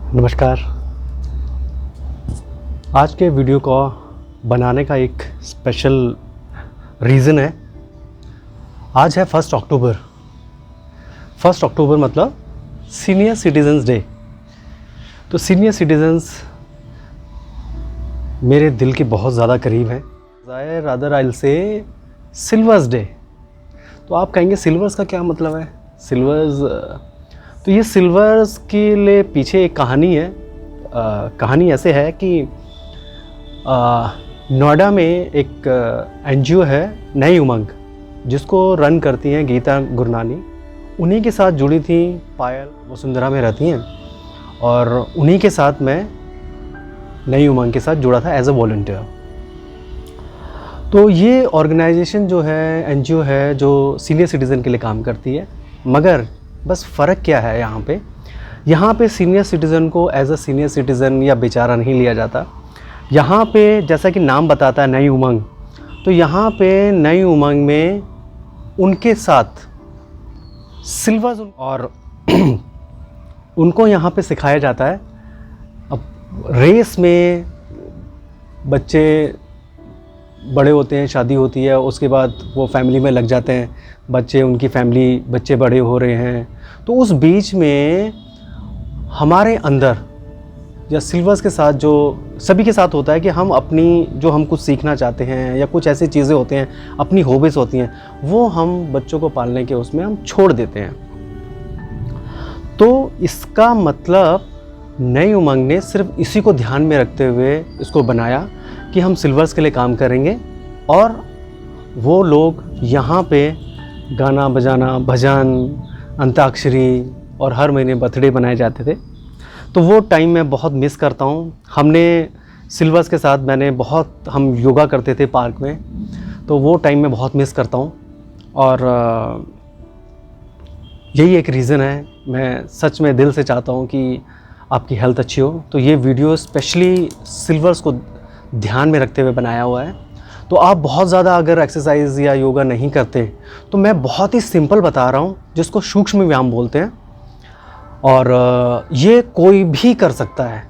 नमस्कार। आज के वीडियो को बनाने का एक स्पेशल रीज़न है। आज है 1 अक्टूबर। 1 अक्टूबर मतलब सीनियर सिटीजन्स डे। तो सीनियर सिटीजन्स मेरे दिल के बहुत ज़्यादा करीब हैं। Rather I will say silvers day. तो आप कहेंगे सिल्वर्स का क्या मतलब है? सिल्वर्स तो ये सिल्वर्स के लिए पीछे एक कहानी है। कहानी ऐसे है कि नोएडा में एक एनजीओ है नई उमंग, जिसको रन करती हैं गीता गुरनानी। उन्हीं के साथ जुड़ी थी पायल, वसुंधरा में रहती हैं, और उन्हीं के साथ मैं नई उमंग के साथ जुड़ा था एज अ वॉलंटियर। तो ये ऑर्गेनाइजेशन जो है, एनजीओ है, जो सीनियर सिटीज़न के लिए काम करती है। मगर बस फ़र्क क्या है यहाँ पे सीनियर सिटीज़न को एज अ सीनियर सिटीज़न या बेचारा नहीं लिया जाता। यहाँ पे जैसा कि नाम बताता है नई उमंग, तो यहाँ पे नई उमंग में उनके साथ सिल्वर्स और उनको यहाँ पे सिखाया जाता है। अब रेस में बच्चे बड़े होते हैं, शादी होती है, उसके बाद वो फैमिली में लग जाते हैं बच्चे, उनकी फैमिली, बच्चे बड़े हो रहे हैं। तो उस बीच में हमारे अंदर या सिल्वर्स के साथ जो सभी के साथ होता है कि हम अपनी जो हम कुछ सीखना चाहते हैं या कुछ ऐसी चीज़ें होते हैं, अपनी हॉबीज़ होती हैं, वो हम बच्चों को पालने के उसमें हम छोड़ देते हैं। तो इसका मतलब नई उमंग ने सिर्फ इसी को ध्यान में रखते हुए इसको बनाया कि हम सिल्वर्स के लिए काम करेंगे, और वो लोग यहाँ पे गाना बजाना, भजन, अंताक्षरी और हर महीने बर्थडे बनाए जाते थे। तो वो टाइम मैं बहुत मिस करता हूँ। हमने सिल्वर्स के साथ हम योगा करते थे पार्क में, तो वो टाइम मैं बहुत मिस करता हूँ। और यही एक रीज़न है, मैं सच में दिल से चाहता हूँ कि आपकी हेल्थ अच्छी हो। तो ये वीडियो स्पेशली सिल्वर्स को ध्यान में रखते हुए बनाया हुआ है। तो आप बहुत ज़्यादा अगर एक्सरसाइज या योगा नहीं करते, तो मैं बहुत ही सिंपल बता रहा हूँ, जिसको सूक्ष्म व्यायाम बोलते हैं, और ये कोई भी कर सकता है।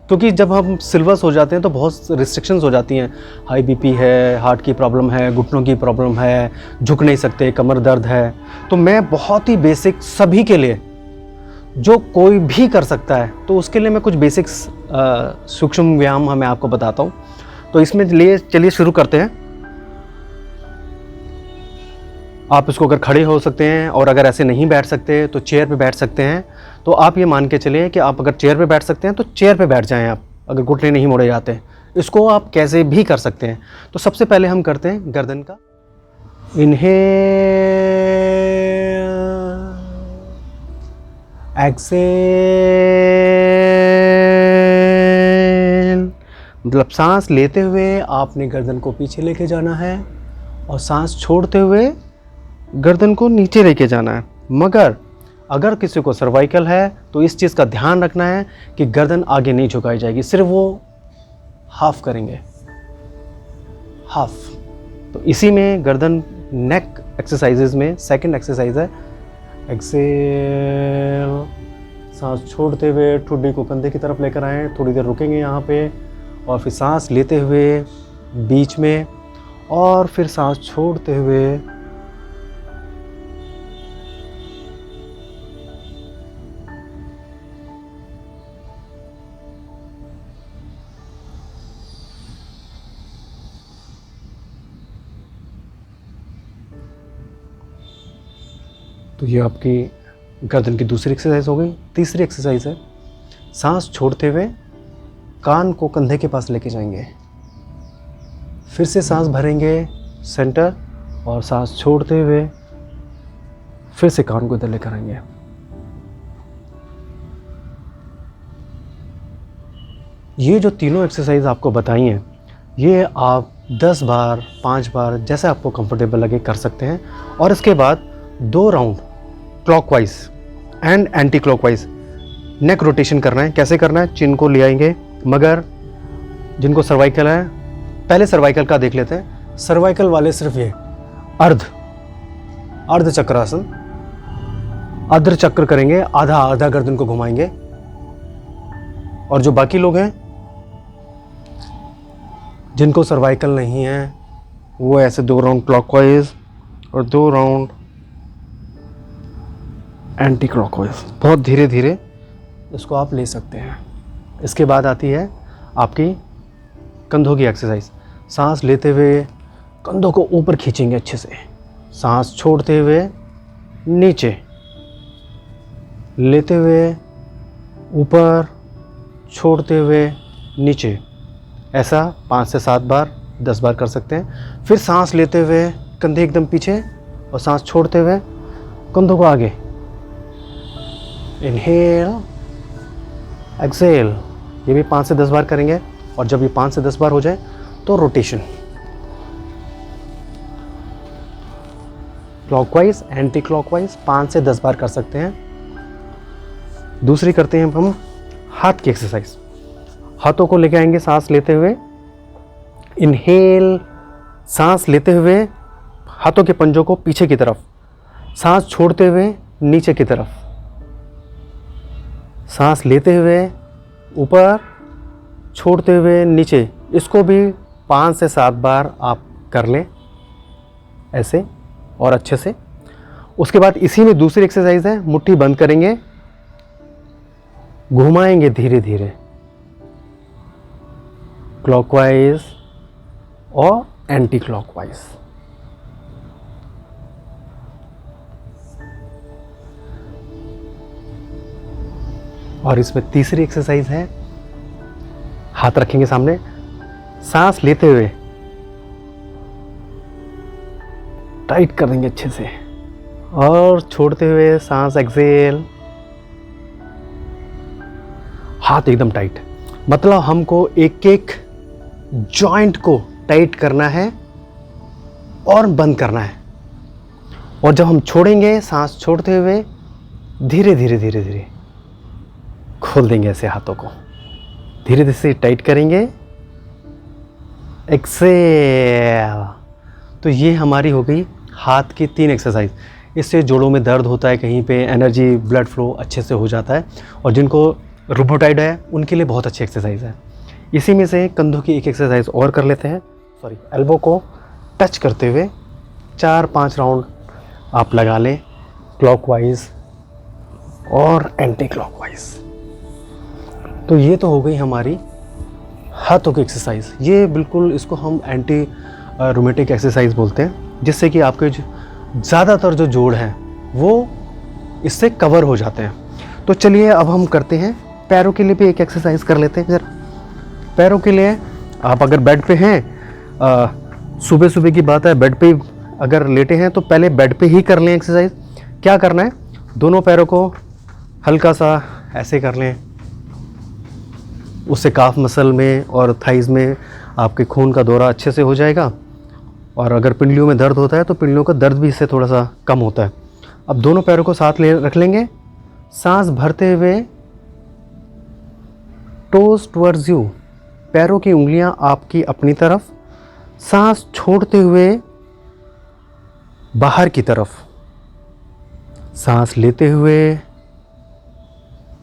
क्योंकि जब हम सिल्वर्स हो जाते हैं तो बहुत रिस्ट्रिक्शंस हो जाती हैं। हाई बीपी है, हार्ट की प्रॉब्लम है, घुटनों की प्रॉब्लम है, झुक नहीं सकते, कमर दर्द है। तो मैं बहुत ही बेसिक सभी के लिए, जो कोई भी कर सकता है, तो उसके लिए मैं कुछ बेसिक्स सूक्ष्म व्यायाम मैं आपको बताता हूँ। तो इसमें चलिए शुरू करते हैं। आप इसको अगर खड़े हो सकते हैं, और अगर ऐसे नहीं बैठ सकते तो चेयर पे बैठ सकते हैं। तो आप ये मान के चलिए कि आप अगर चेयर पे बैठ सकते हैं तो चेयर पे बैठ जाएं आप, अगर घुटने नहीं मोड़े जाते। इसको आप कैसे भी कर सकते हैं। तो सबसे पहले हम करते हैं गर्दन का इनहेल, एक्सेल। मतलब सांस लेते हुए आपने गर्दन को पीछे लेके जाना है, और सांस छोड़ते हुए गर्दन को नीचे लेके जाना है। मगर अगर किसी को सर्वाइकल है तो इस चीज़ का ध्यान रखना है कि गर्दन आगे नहीं झुकाई जाएगी, सिर्फ वो हाफ करेंगे, हाफ। तो इसी में गर्दन नेक एक्सरसाइजेज में सेकंड एक्सरसाइज है एक्सेल। सांस छोड़ते हुए ठुड्डी को कंधे की तरफ लेकर आएँ, थोड़ी देर रुकेंगे यहाँ पे, और फिर सांस लेते हुए बीच में, और फिर सांस छोड़ते हुए तो ये आपकी गर्दन की दूसरी एक्सरसाइज हो गई। तीसरी एक्सरसाइज है सांस छोड़ते हुए कान को कंधे के पास लेके जाएंगे, फिर से सांस भरेंगे सेंटर, और सांस छोड़ते हुए फिर से कान को इधर लेकर आएंगे। ये जो तीनों एक्सरसाइज आपको बताई हैं, ये आप 10 बार 5 बार जैसे आपको कंफर्टेबल लगे कर सकते हैं। और इसके बाद 2 round clockwise and anti clockwise neck rotation करना है। कैसे करना है? चिन को ले आएंगे, मगर जिनको सर्वाइकल है, पहले सर्वाइकल का देख लेते हैं। सर्वाइकल वाले सिर्फ ये अर्ध चक्रासन, अर्ध चक्र करेंगे, आधा आधा गर्दन को घुमाएंगे, और जो बाकी लोग हैं जिनको सर्वाइकल नहीं है, वो ऐसे 2 राउंड क्लॉकवाइज और 2 राउंड एंटी क्लॉकवाइज, बहुत धीरे धीरे इसको आप ले सकते हैं। इसके बाद आती है आपकी कंधों की एक्सरसाइज। सांस लेते हुए कंधों को ऊपर खींचेंगे अच्छे से, सांस छोड़ते हुए नीचे, लेते हुए ऊपर, छोड़ते हुए नीचे। ऐसा 5 से 7 बार 10 बार कर सकते हैं। फिर सांस लेते हुए कंधे एकदम पीछे और सांस छोड़ते हुए कंधों को आगे। इनहेल, एक्सेल, ये भी 5 से 10 बार करेंगे। और जब ये 5 से 10 बार हो जाए तो रोटेशन, क्लॉकवाइज, एंटी क्लॉकवाइज 5 से 10 बार कर सकते हैं। दूसरी करते हैं हम हाथ की एक्सरसाइज। हाथों को लेके आएंगे सांस लेते हुए, इनहेल, सांस लेते हुए हाथों के पंजों को पीछे की तरफ, सांस छोड़ते हुए नीचे की तरफ, सांस लेते हुए ऊपर, छोड़ते हुए नीचे। इसको भी 5 से 7 बार आप कर लें ऐसे और अच्छे से। उसके बाद इसी में दूसरी एक्सरसाइज है, मुट्ठी बंद करेंगे, घुमाएंगे धीरे धीरे क्लॉकवाइज और एंटी क्लॉकवाइज। और इसमें तीसरी एक्सरसाइज है, हाथ रखेंगे सामने, सांस लेते हुए टाइट कर देंगे अच्छे से और छोड़ते हुए सांस एक्सेल, हाथ एकदम टाइट। मतलब हमको एक एक जॉइंट को टाइट करना है और बंद करना है। और जब हम छोड़ेंगे, सांस छोड़ते हुए धीरे धीरे धीरे धीरे खोल देंगे ऐसे हाथों को, धीरे धीरे से टाइट करेंगे, एक्सेल। तो ये हमारी हो गई हाथ की 3 एक्सरसाइज। इससे जोड़ों में दर्द होता है कहीं पे, एनर्जी, ब्लड फ्लो अच्छे से हो जाता है। और जिनको रूमेटॉइड है उनके लिए बहुत अच्छी एक्सरसाइज है। इसी में से कंधों की एक एक्सरसाइज और कर लेते हैं। एल्बो को टच करते हुए 4-5 राउंड आप लगा लें, क्लॉकवाइज और एंटी क्लॉकवाइज। तो ये तो हो गई हमारी हाथों की एक्सरसाइज। ये बिल्कुल, इसको हम एंटी रूमेटिक एक्सरसाइज बोलते हैं, जिससे कि आपके ज़्यादातर जो जोड़ हैं वो इससे कवर हो जाते हैं। तो चलिए अब हम करते हैं पैरों के लिए भी एक एक्सरसाइज कर लेते हैं। जरा पैरों के लिए आप अगर बेड पे हैं, सुबह सुबह की बात है, बेड पे अगर लेटे हैं तो पहले बेड पे ही कर लें एक्सरसाइज। क्या करना है, दोनों पैरों को हल्का सा ऐसे कर लें, उससे काफ मसल में और थाइज़ में आपके खून का दौरा अच्छे से हो जाएगा। और अगर पिंडलियों में दर्द होता है तो पिंडलियों का दर्द भी इससे थोड़ा सा कम होता है। अब दोनों पैरों को साथ ले रख लेंगे, सांस भरते हुए टोज टुवर्ड्स यू, पैरों की उंगलियां आपकी अपनी तरफ, सांस छोड़ते हुए बाहर की तरफ, सांस लेते हुए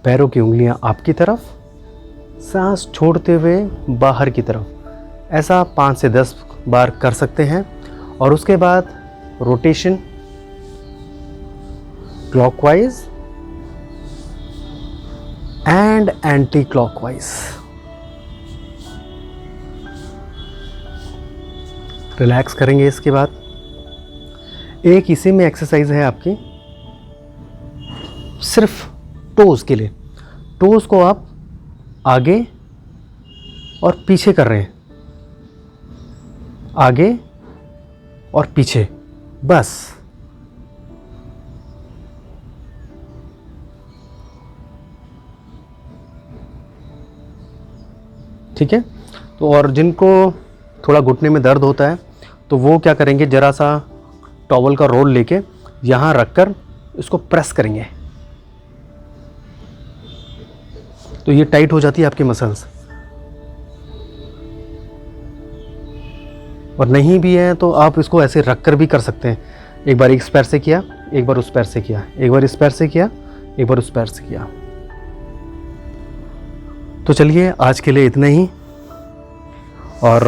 पैरों की उंगलियां आपकी तरफ, सांस छोड़ते हुए बाहर की तरफ। ऐसा 5 से 10 बार कर सकते हैं। और उसके बाद rotation, clockwise and anti clockwise. Relax करेंगे। इसके बाद एक इसी में एक्सरसाइज है आपकी सिर्फ टोज के लिए। टोज को आप आगे और पीछे कर रहे हैं, आगे और पीछे, बस। ठीक है। तो और जिनको थोड़ा घुटने में दर्द होता है तो वो क्या करेंगे, ज़रा सा टॉवल का रोल लेके यहाँ रखकर इसको प्रेस करेंगे, तो ये टाइट हो जाती है आपकी मसल्स। और नहीं भी है तो आप इसको ऐसे रख कर भी कर सकते हैं। एक बार इस पैर से किया, एक बार उस पैर से किया, एक बार इस पैर से किया, एक बार उस पैर से किया। तो चलिए आज के लिए इतना ही, और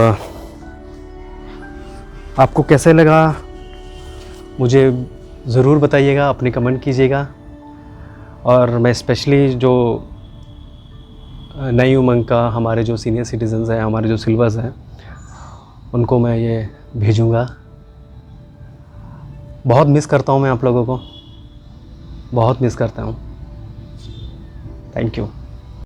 आपको कैसे लगा मुझे ज़रूर बताइएगा, अपने कमेंट कीजिएगा। और मैं स्पेशली जो नई उमंग का हमारे जो सीनियर सिटीजन्स हैं, हमारे जो सिल्वर्स हैं, उनको मैं ये भेजूँगा। बहुत मिस करता हूँ मैं आप लोगों को, बहुत मिस करता हूँ। Thank you.